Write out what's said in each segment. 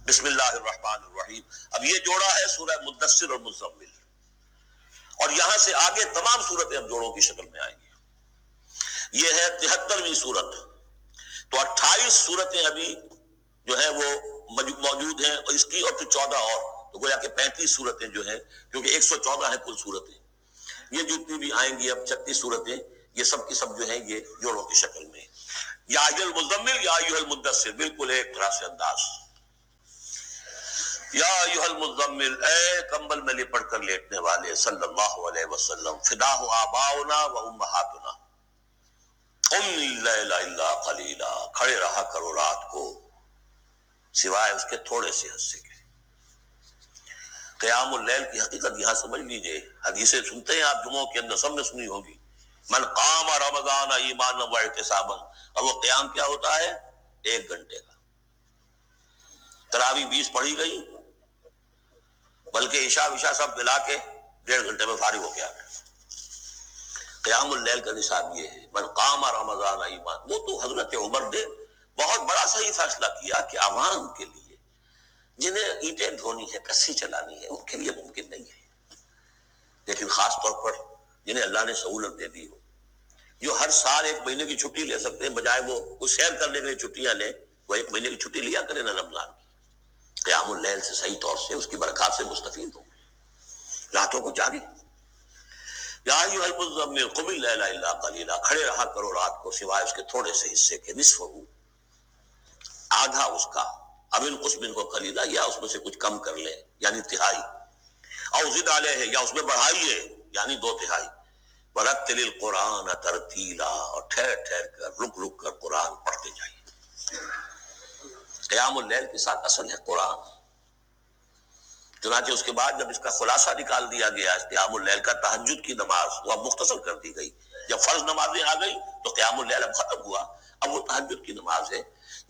بسم اللہ الرحمن الرحیم. اب یہ جوڑا ہے سورہ مدثر اور مزمل، اور یہاں سے آگے تمام سورتیں اب جوڑوں کی شکل میں آئیں گی. یہ ہے 73ویں سورت. تو 28 سورتیں ابھی جو ہے وہ موجود ہیں، اور اس کی اور پھر 14 اور، تو گویا کہ 35 سورتیں جو ہیں، کیونکہ 114 ہیں کل سورتیں. یہ جتنی بھی آئیں گی اب 36 سورتیں، یہ سب کی سب جو ہیں یہ جوڑوں کی شکل میں. یا ایھا المزمل یا ایھا المدثر، بالکل ایک طرح سے انداز. یا ایھا المزمل، اے کمبل میں لپٹ کر لیٹنے والے، صلی اللہ علیہ وسلم. فداہ آباؤنا و امہاتنا، قم اللیل الا قلیلا، کھڑے رہا کرو رات کو سوائے اس کے تھوڑے سے حصے کے. قیام اللیل کی حقیقت یہاں سمجھ لیجئے. حدیثیں سنتے ہیں آپ جمعوں کے اندر، سب نے سنی ہوگی. من قام رمضان ایمانا و احتسابا، اور وہ قیام کیا ہوتا ہے؟ 1 گھنٹے کا. تراویح 20 پڑھی گئی، بلکہ عشاء وشاء سب ملا کے 1.5 گھنٹے میں فارغ ہو گیا. قیام اللیل کا نصاب یہ ہے. من قام رمضان ایمان، وہ تو حضرت عمر نے بہت بڑا صحیح فیصلہ کیا کہ عوام کے لیے جنہیں اینٹیں دھونی ہے، کسی چلانی ہے، ان کے لیے ممکن نہیں ہے، لیکن خاص طور پر جنہیں اللہ نے سہولت دے دی ہو، جو ہر سال 1 مہینے کی چھٹی لے سکتے ہیں، بجائے وہ سیر کرنے کے لیے چھٹیاں لیں، وہ 1 مہینے کی چھٹی لیا کریں نا رمضان کی. قیام اللیل سے صحیح طور سے اس کی برکات سے مستفید ہوں، راتوں کو جاگیں. یا ایھا المزمل قم اللیل الا قلیلا، کھڑے رہا کرو رات کو سوائے اس کے تھوڑے سے حصے کے. نصفہ، آدھا اس کا، اب انقص منہ قلیلا، یا اس میں سے کچھ کم کر لیں یعنی تہائی، او زد علیہ، یا اس میں بڑھائیے یعنی 2/3. ورتل القرآن ترتیلا، اور ٹھہر ٹھہر کر رک رک کر قرآن پڑھتے جائیے. قیام اللیل کے ساتھ اصل ہے قرآن. چنانچہ اس کے بعد جب اس کا خلاصہ نکال دیا گیا قیام اللیل کا، تہجد کی نماز وہ اب مختصر کر دی گئی. جب فرض نمازیں آ گئی تو قیام اللیل اب ختم ہوا، اب وہ تہجد کی نماز ہے.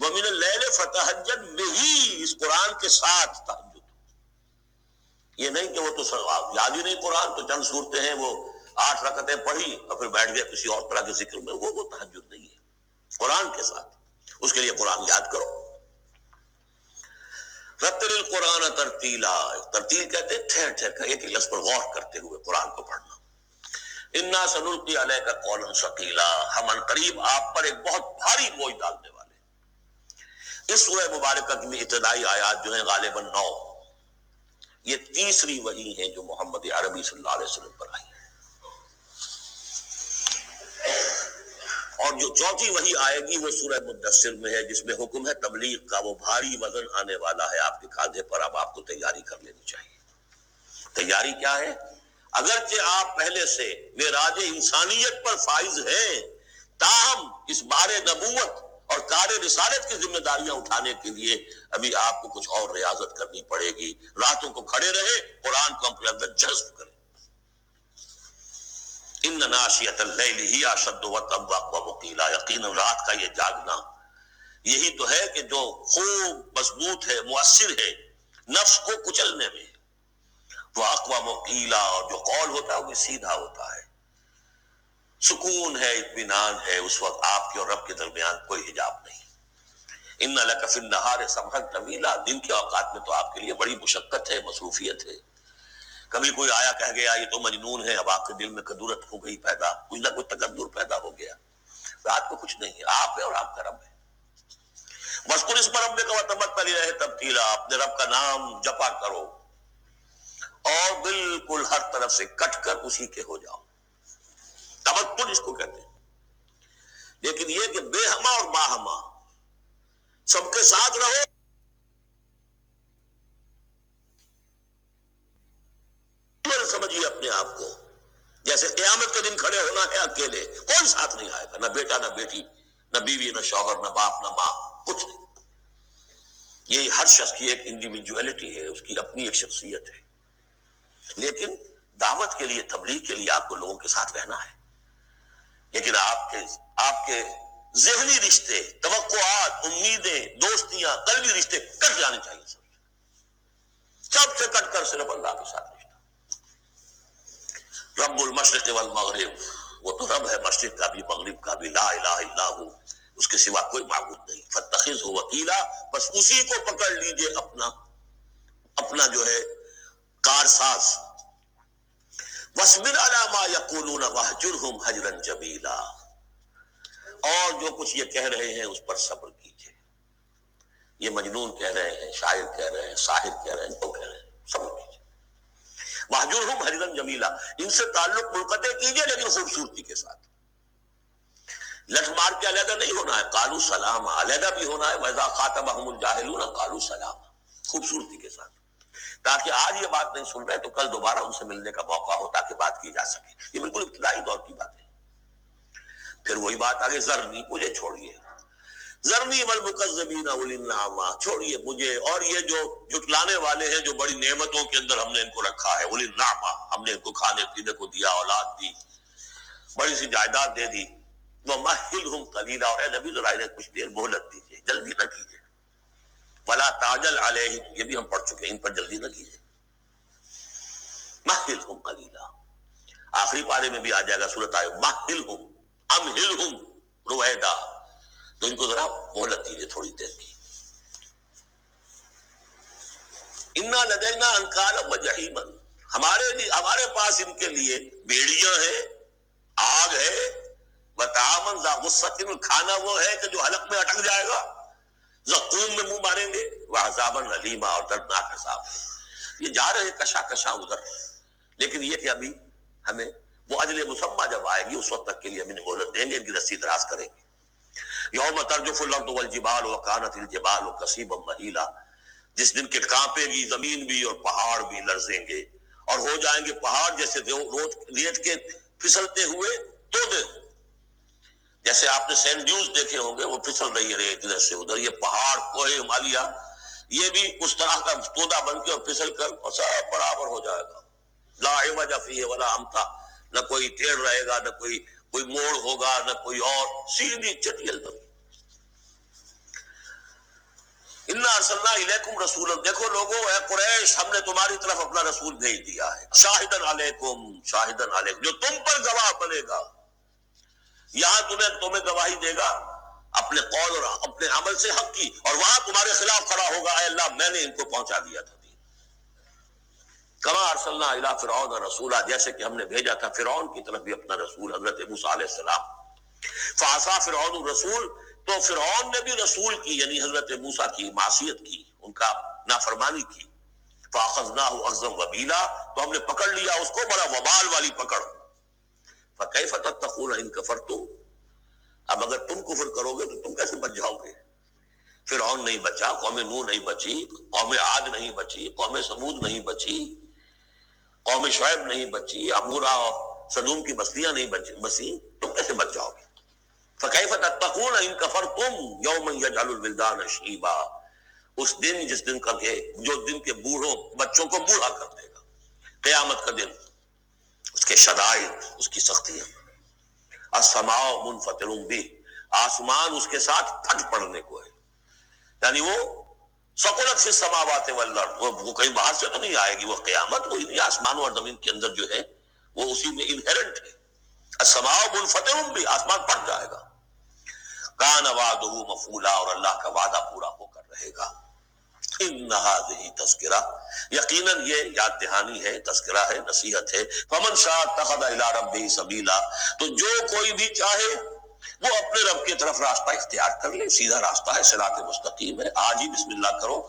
وَمِنَ اللَّيْلِ فَتَہجد بِهِ، اس قرآن کے ساتھ تہجد. یہ نہیں کہ وہ تو یاد ہی نہیں قرآن، تو چند صورتیں ہیں وہ 8 رکعتیں پڑھی اور پھر بیٹھ گئے کسی اور طرح کے ذکر میں، وہ تہجد نہیں ہے. قرآن کے ساتھ اس کے لیے قرآن یاد کرو. رتل القرآن ترتیلا، ترتیل کہتے ہیں ٹھہر ٹھہر کر ایک لفظ پر غور کرتے ہوئے قرآن کو پڑھنا. انا سنلقی علیک قولا ثقیلا، ہم عنقریب آپ پر ایک بہت بھاری بوجھ ڈالنے والے. اس سورہ مبارکہ کی ابتدائی آیات جو ہیں غالباً 9، یہ تیسری وحی ہے جو محمد عربی صلی اللہ علیہ وسلم پر آئی ہے. اور جو چوتھی وحی آئے گی وہ سورہ مدثر میں ہے، جس میں حکم ہے تبلیغ کا. وہ بھاری وزن آنے والا ہے آپ کے کاندھے پر، اب آپ کو تیاری کر لینی چاہیے. تیاری کیا ہے؟ اگرچہ آپ پہلے سے معراج انسانیت پر فائز ہیں، تاہم اس بار نبوت اور کار رسالت کی ذمہ داریاں اٹھانے کے لیے ابھی آپ کو کچھ اور ریاضت کرنی پڑے گی. راتوں کو کھڑے رہے، قرآن کو اپنے اندر جذب کریں. ان ناشیۃ اللیل ہی اشد وطئا واقوم قیلا، یقینا رات کا یہ جاگنا یہی تو ہے کہ جو خوب مضبوط ہے، مؤثر ہے نفس کو کچلنے میں. وہ اقوام قیلا، اور جو قول ہوتا ہے وہ سیدھا ہوتا ہے. سکون ہے، اطمینان ہے، اس وقت آپ کے اور رب کے درمیان کوئی حجاب نہیں. ان لک فی النہار سبحا طویلا، دن کے اوقات میں تو آپ کے لیے بڑی مشقت ہے، مصروفیت ہے. کبھی کوئی آیا کہہ گیا یہ تو مجنون ہے، اب آپ کے دل میں کدورت ہو گئی پیدا، کچھ نہ کچھ تکدر پیدا ہو گیا. رات کو کچھ نہیں ہے، آپ ہے اور آپ کا رب ہے. وَاذْكُرِ اسْمَ رَبِّكَ وَتَبَتَّلْ إِلَیْهِ تَبْتِیلًا، اپنے رب کا نام جپا کرو اور بالکل ہر طرف سے کٹ کر اسی کے ہو جاؤ. تبتل اس کو کہتے ہیں. لیکن یہ کہ بے ہما اور باہما سب کے ساتھ رہو، سمجھیے اپنے آپ کو جیسے قیامت کے دن کھڑے ہونا ہے اکیلے، کوئی ساتھ نہیں آئے گا، نہ بیٹا نہ بیٹی، نہ بیوی نہ شوہر، نہ باپ نہ ماں، کچھ نہیں. یہ ہر شخص کی ایک انڈیویجویلٹی ہے، اس کی اپنی ایک شخصیت ہے. لیکن دعوت کے لیے، تبلیغ کے لیے آپ کو لوگوں کے ساتھ رہنا ہے. لیکن آپ کے ذہنی رشتے، توقعات، امیدیں، دوستیاں، قلبی رشتے کٹ جانے چاہیے. سب سے کٹ کر صرف اللہ کے ساتھ رشتہ. رب المشرق والمغرب، وہ تو رب ہے مشرق کا بھی مغرب کا بھی. لا الہ الا ہو، اس کے سوا کوئی معبود نہیں. فاتخذہ وکیلا، بس اسی کو پکڑ لیجئے اپنا جو ہے کارساز. واصبر علی ما یقولون واہجرہم ہجرا جمیلا، اور جو کچھ یہ کہہ رہے ہیں اس پر صبر کیجئے. یہ مجنون کہہ رہے ہیں، شاعر کہہ رہے ہیں، ساحر کہہ رہے ہیں، تو کہہ رہے ہیں، صبر کیجئے. واہجرہم ہجرا جمیلا، ان سے تعلق منقطع کیجئے لیکن خوبصورتی کے ساتھ. لٹ مار کے علیحدہ نہیں ہونا ہے، قالوا سلام، علیحدہ بھی ہونا ہے. وَإِذَا خَاطَبَهُمُ الْجَاهِلُونَ قَالُوا سَلَامًا، خوبصورتی کے ساتھ، تاکہ آج یہ بات نہیں سن رہے تو کل دوبارہ ان سے ملنے کا موقع ہو تاکہ بات کی جا سکے. یہ بالکل ابتدائی دور کی بات ہے. پھر وہی بات آگے، ذرنی، مجھے چھوڑیے، ذرنی والمکذبین اولی النعمہ، چھوڑیے مجھے اور یہ جو جھٹلانے والے ہیں جو بڑی نعمتوں کے اندر ہم نے ان کو رکھا ہے. اولی النعمہ، ہم نے ان کو کھانے پینے کو دیا، اولاد دی، بڑی سی جائیداد دے دی. وَمَهِّلْهُمْ قَلِيلًا، اور اے نبی ذرا انہیں کچھ دیر مہلت دیجیے، جلدی نہ کیجیے. وَلَا تَعْجَلْ عَلَيْهِمْ، یہ بھی ہم پڑھ چکے ہیں، ان پر جلدی نہ کیجیے. مَهِّلْهُمْ قَلِيلًا، آخری پارے میں بھی آ جائے گا سورۃ آئے مَهِّلْهُمْ أَمْهِلْهُمْ رُوَیدًا، تو ان کو ذرا مہلت دیجیے تھوڑی دیر کی. اِنَّا لَدَيْنَا أَنْكَالًا وَجَحِيمًا، ہمارے پاس ان کے لیے بیڑیاں ہیں، آگ ہے. وَطَعَامًا ذَا غُصَّةٍ، کھانا وہ ہے کہ جو حلق میں اٹک جائے گا، زقوم میں منہ ماریں گے. وَعَذَابًا أَلِيمًا، اور دردناک عذاب ہے. یہ جا رہے کشا کشا ادھر، لیکن یہ کہ ابھی ہمیں وہ اجل مسمى جب آئے گی اس وقت تک کے لیے ہم انہیں مہلت دیں گے، ان کی رسی دراز کریں گے. یوم ترجف الارض والجبال وکانت الجبال کثیبا مہیلا، جس دن کہ کانپے گی زمین بھی اور پہاڑ بھی لرزیں گے، اور ہو جائیں گے پہاڑ جیسے روز ریت کے پھسلتے ہوئے تودے. جیسے آپ نے سینڈ ڈیوز دیکھے ہوں گے، وہ پھسل رہی ہے ریت ادھر سے ادھر. یہ پہاڑ کوہ ہمالیہ یہ بھی اس طرح کا تودا بن کے اور پھسل کر سب برابر ہو جائے گا. لا عوج فیہ ولا امتا، نہ کوئی ٹیڑھ رہے گا، نہ کوئی موڑ ہوگا، نہ کوئی اور، سیدھی چٹیل زمین. انا ارسلنا الیکم رسولا، دیکھو لوگوں، اے قریش، ہم نے تمہاری طرف اپنا رسول بھیج دیا ہے. شاہدن علیکم، شاہدن علیکم، جو تم پر گواہ بنے گا. یہاں تمہیں گواہی دے گا اپنے قول اور اپنے عمل سے حق کی، اور وہاں تمہارے خلاف کھڑا ہوگا، اے اللہ میں نے ان کو پہنچا دیا تھا. کما ارسلنا الی فرعون رسولا، جیسے کہ ہم نے بھیجا تھا فرعون کی طرف بھی اپنا رسول حضرت موسیٰ علیہ السلام. فعصا فرعون الرسول، تو فرعون نے بھی رسول کی یعنی حضرت موسیٰ کی معصیت کی، ان کا نافرمانی کی. فاخذناہ اخذا وبیلا، تو ہم نے پکڑ لیا اس کو بڑا وبال والی پکڑ. فکیف تتقون ان کفرتم، اب اگر تم کفر کرو گے تو تم کیسے بچ جاؤ گے؟ فرعون نہیں بچا، قوم نوح نہیں بچی، قوم عاد نہیں بچی، قوم سمود نہیں بچی، قوم شعیب نہیں بچی، عمورہ اور سدوم کی بستیاں نہیں بسی، تم کیسے بچ جاؤ گے؟ فکیف تتقون ان کفرتم یوما یجعل الولدان شیبا، اس دن جس دن کر کے جو دن کے بوڑھوں بچوں کو بوڑھا کر دے گا، قیامت کا دن، اس کے شدائد، اس کی سختیاں. السماء منفطر بہ، آسمان اس کے ساتھ پھٹ پڑنے کو ہے، یعنی وہ ثقلت فی السماوات والارض، وہ کہیں باہر سے تو نہیں آئے گی، وہ قیامت وہی نہیں، آسمان اور زمین کے اندر جو ہے وہ اسی میں انہیرنٹ ہے. السماء منفطر بہ، آسمان پھٹ جائے گا. کان وعدہ مفعولا، اور اللہ کا وعدہ پورا ہو کر رہے گا. ان هذه تذکرہ، یقیناً یہ یاد دہانی ہے، تذکرہ ہے، نصیحت ہے. فمن شاء اتخذ الى ربہ سبیلا، تو جو کوئی بھی چاہے وہ اپنے رب کی طرف راستہ اختیار کر لے، سیدھا راستہ ہے، صراط مستقیم ہے. آج ہی بسم اللہ کرو،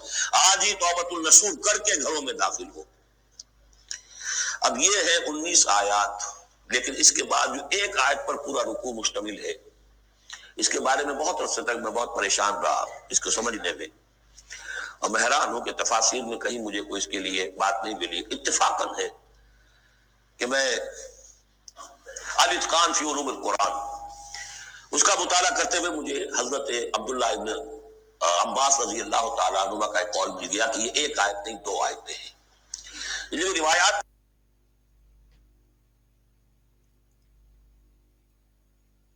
آج ہی توبۃ النصوح کر کے گھروں میں داخل ہو. اب یہ ہے 19 آیات، لیکن اس کے بعد جو ایک آیت پر پورا رکوع مشتمل ہے، اس کے بارے میں بہت عرصے تک میں بہت پریشان رہا اس کو سمجھنے میں، اور میں حیران ہوں کہ تفاسیر میں کہیں مجھے کوئی اس کے لیے بات نہیں ملی. اتفاقاً ہے کہ میں الاتقان فی علوم القرآن اس کا مطالعہ کرتے ہوئے مجھے حضرت عبداللہ ابن عباس رضی اللہ تعالیٰ عنہ کا ایک قول مل گیا کہ یہ ایک آیت نہیں 2 آیتیں ہیں. یہ جو روایات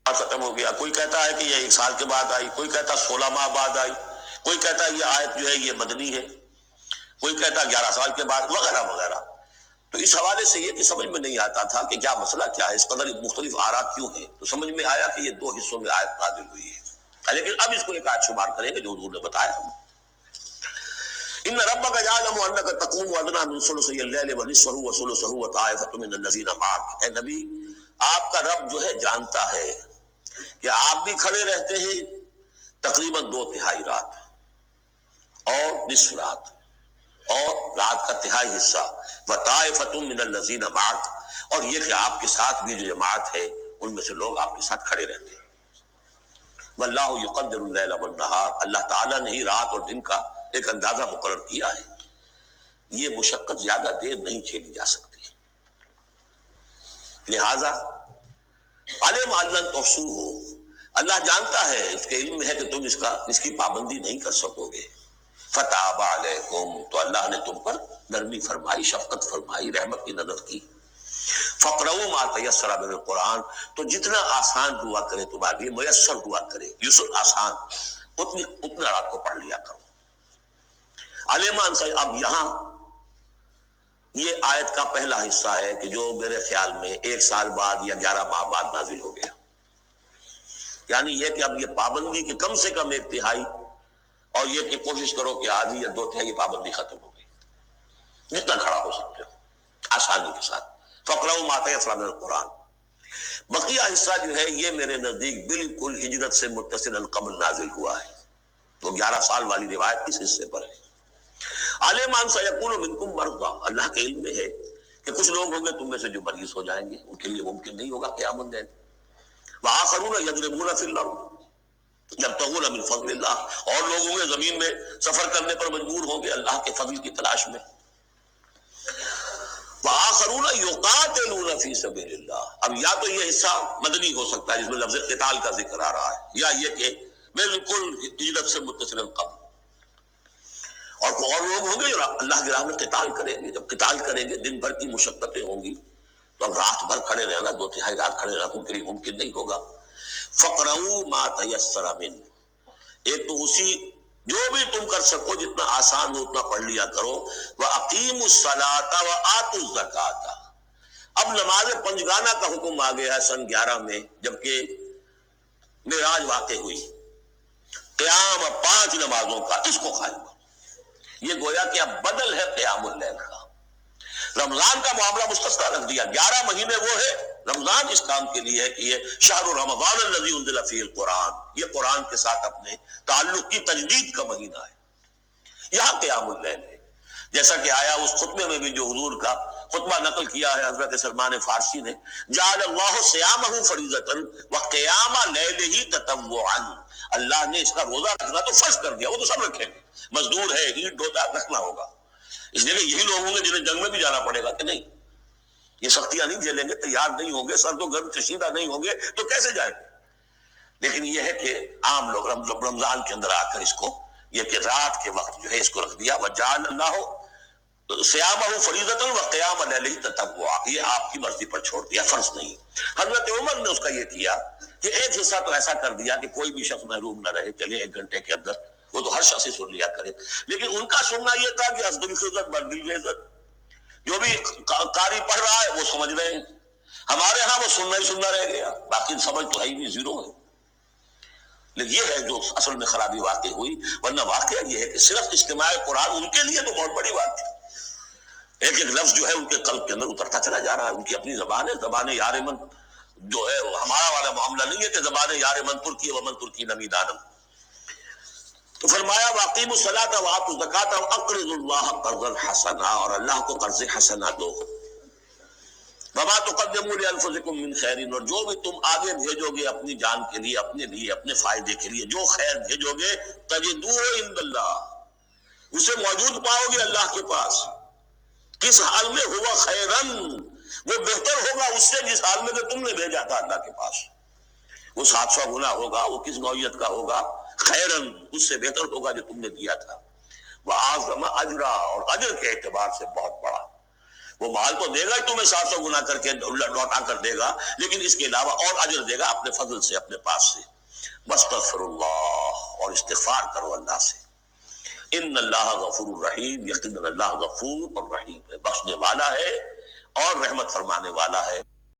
ختم ہو گیا، کوئی کہتا ہے کہ یہ 1 سال کے بعد آئی، کوئی کہتا 16 ماہ بعد آئی، کوئی کہتا ہے یہ آیت جو ہے یہ مدنی ہے، کوئی کہتا 11 سال کے بعد، وغیرہ وغیرہ. تو اس حوالے سے یہ کہ سمجھ میں نہیں آتا تھا کہ کیا مسئلہ کیا ہے، اس قدر مختلف آراء کیوں ہیں. تو سمجھ میں آیا کہ یہ 2 حصوں میں آیت نازل ہوئی ہے. لیکن اب اس کو ایک آیت شمار کریں گے جو حضور نے بتایا. ان ربک یعلم انک تقوم ادنی من ثلثی اللیل ونصفہ وثلثہ وطائفۃ من الذین معک. اے نبی، آپ کا رب جو ہے جانتا ہے کہ آپ بھی کھڑے رہتے ہیں تقریباً 2/3 رات اور نصف رات اور رات کا تہائی حصہ، وطائفۃ من الذین معک، اور یہ کہ آپ کے ساتھ بھی جو جماعت ہے ان میں سے لوگ آپ کے ساتھ کھڑے رہتے ہیں. واللہ یقدر اللیل والنہار، اللہ تعالیٰ نے ہی رات اور دن کا ایک اندازہ مقرر کیا ہے. یہ مشقت زیادہ دیر نہیں جھیلی جا سکتی، لہذا علم ان لن تحصوہ، اللہ جانتا ہے، اس کے علم میں ہے کہ تم اس کی پابندی نہیں کر سکو گے. فتاب علیکم، تو اللہ نے تم پر نرمی فرمائی، شفقت فرمائی، رحمت کی نظر کی. فقرؤوا ما تیسر من القرآن، تو جتنا آسان ہوا کرے تمہارے لیے، میسر ہوا کرے، یسر آسان، اتنا رات کو پڑھ لیا کرو. علیمان سے اب یہاں یہ آیت کا پہلا حصہ ہے کہ جو میرے خیال میں 1 سال بعد یا 11 ماہ بعد نازل ہو گیا. یعنی یہ کہ اب یہ پابندی کہ کم سے کم 1/3، اور یہ کہ کوشش کرو کہ آدھی یا 2/3 پابندی ختم ہو گئی، جتنا کھڑا ہو سکتے ہو آسانی کے ساتھ. فقرؤوا ما تیسر من القرآن. بقیہ حصہ جو ہے یہ میرے نزدیک بالکل ہجرت سے متصل قبل نازل ہوا ہے. وہ 11 سال والی روایت اس حصے پر ہے. علم ان سیکون منکم مرضی، اللہ کے علم میں ہے کہ کچھ لوگ ہوں گے تم میں سے جو مریض ہو جائیں گے، ان کے لیے ممکن نہیں ہوگا قیام اللیل. وآخرون یضربون فی الارض یبتغون من فضل اللہ، اور لوگ ہوں گے زمین میں سفر کرنے پر مجبور ہوں گے اللہ کے فضل کی تلاش میں. وآخرون یقاتلون فی سبیل اللہ، اب یا تو یہ حصہ مدنی ہو سکتا ہے جس میں لفظ قتال کا ذکر آ رہا ہے، یا یہ کہ بالکل ہجرت سے متصل قبل. اور لوگ ہوں گے جو اللہ کی راہ میں قتال کریں گے. جب قتال کریں گے دن بھر کی مشقتیں ہوں گی، تو اب رات بھر کھڑے رہنا، 2/3 رات کھڑے رہنا ان کے لیے ممکن نہیں ہوگا. فقرؤوا ما تیسر من، ایک تو اسی جو بھی تم کر سکو جتنا آسان ہو اتنا پڑھ لیا کرو. وَأَقِیمُوا الصَّلَاةَ وَآتُوا الزَّکَاةَ. اب نماز پنجگانہ کا حکم آ گیا ہے سن 11 میں، جبکہ معراج واقع ہوئی. قیام 5 نمازوں کا، اس کو قائم کرو. یہ گویا کہ اب بدل ہے قیام اللیل کا. رمضان کا معاملہ مستثنیٰ رکھ دیا. 11 مہینے وہ ہے، رمضان اس کام کے لیے ہے کہ یہ شہر رمضان الذی انزل فیہ القرآن، یہ قرآن کے ساتھ اپنے تعلق کی تجدید کا مہینہ ہے. یہاں قیام اللیل ہے، جیسا کہ آیا اس خطبے میں بھی جو حضور کا خطبہ نقل کیا ہے حضرت سلمان فارسی نے، جعل اللہ صیامہ فریضۃ وقیام لیلہ تطوعا. اللہ نے اس کا روزہ رکھنا تو فرض کر دیا، وہ تو سب رکھیں گے، مزدور ہے، اینٹ ڈھوتا رکھنا ہوگا. اس لیے کہ یہی لوگ ہوں گے جنہیں جنگ میں بھی جانا پڑے گا کہ نہیں، یہ سختیاں نہیں جھیلیں گے، تیار نہیں ہوں گے، سرد و گرم کشیدہ نہیں ہوں گے تو کیسے جائیں گے. لیکن یہ ہے کہ عام لوگ رمضان کے اندر آ کر اس کو یہ کہ رات کے وقت جو ہے اس کو رکھ دیا. وجعل اللہ صیامہ فریضۃ وقیام لیلہ تطوعا، یہ آپ کی مرضی پر چھوڑ دیا، فرض نہیں. حضرت عمر نے اس کا یہ کیا کہ ایک حصہ تو ایسا کر دیا کہ کوئی بھی شخص محروم نہ رہے، چلے 1 گھنٹے کے اندر وہ تو ہر شخص ہی سن لیا کرے. لیکن ان کا سننا یہ تھا کہ حسب الخزت بردل عزت، جو بھی قاری پڑھ رہا ہے وہ سمجھ رہے ہیں. ہمارے ہاں وہ سننا ہی سننا رہ گیا، باقی سمجھ تو ہے ہی نہیں، زیرو ہے. لیکن یہ ہے جو اصل میں خرابی واقع ہوئی. ورنہ واقعہ یہ ہے کہ صرف اجتماع قرآن ان کے لیے تو بہت بڑی بات ہے. ایک ایک لفظ جو ہے ان کے قلب کے اندر اترتا چلا جا رہا ہے. ان کی اپنی زبان ہے، زبان یار من جو ہے ہمارا والا معاملہ نہیں ہے کہ زبان یار من ترکی ومن ترکی نمی دانم. تو فرمایا واقیموا الصلاۃ وآتوا الزکاۃ واقرضوا اللہ قرضا حسنا، اور اللہ کو قرض حسنا دو. وما تقدموا لانفسکم من خیر، اور جو بھی تم آگے بھیجو گے اپنی جان کے لیے، اپنے لیے، اپنے فائدے کے لیے، جو خیر بھیجو گے تجدوہ عند اللہ، اسے موجود پاؤ گے اللہ کے پاس. کس حال میں؟ ہوا خیرن، وہ بہتر ہوگا اس سے جس حال میں کہ تم نے بھیجا تھا اللہ کے پاس. وہ 700 گنا ہوگا، وہ کس نوعیت کا ہوگا؟ خیرن، اس سے بہتر ہوگا جو تم نے دیا تھا. وَأَعْظَمَ أَجْرًا، اور اجر کے اعتبار سے بہت بڑا. وہ مال تو دے گا ہی تمہیں 700 گنا کر کے لوٹا کر دے گا، لیکن اس کے علاوہ اور اجر دے گا اپنے فضل سے، اپنے پاس سے. وَاسْتَغْفِرُوا اللَّهَ، اور استغفار کرو اللہ سے. ان اللہ غفور الرحیم، یقیناً اللہ غفور اور رحیم ہے، بخشنے والا ہے اور رحمت فرمانے والا ہے.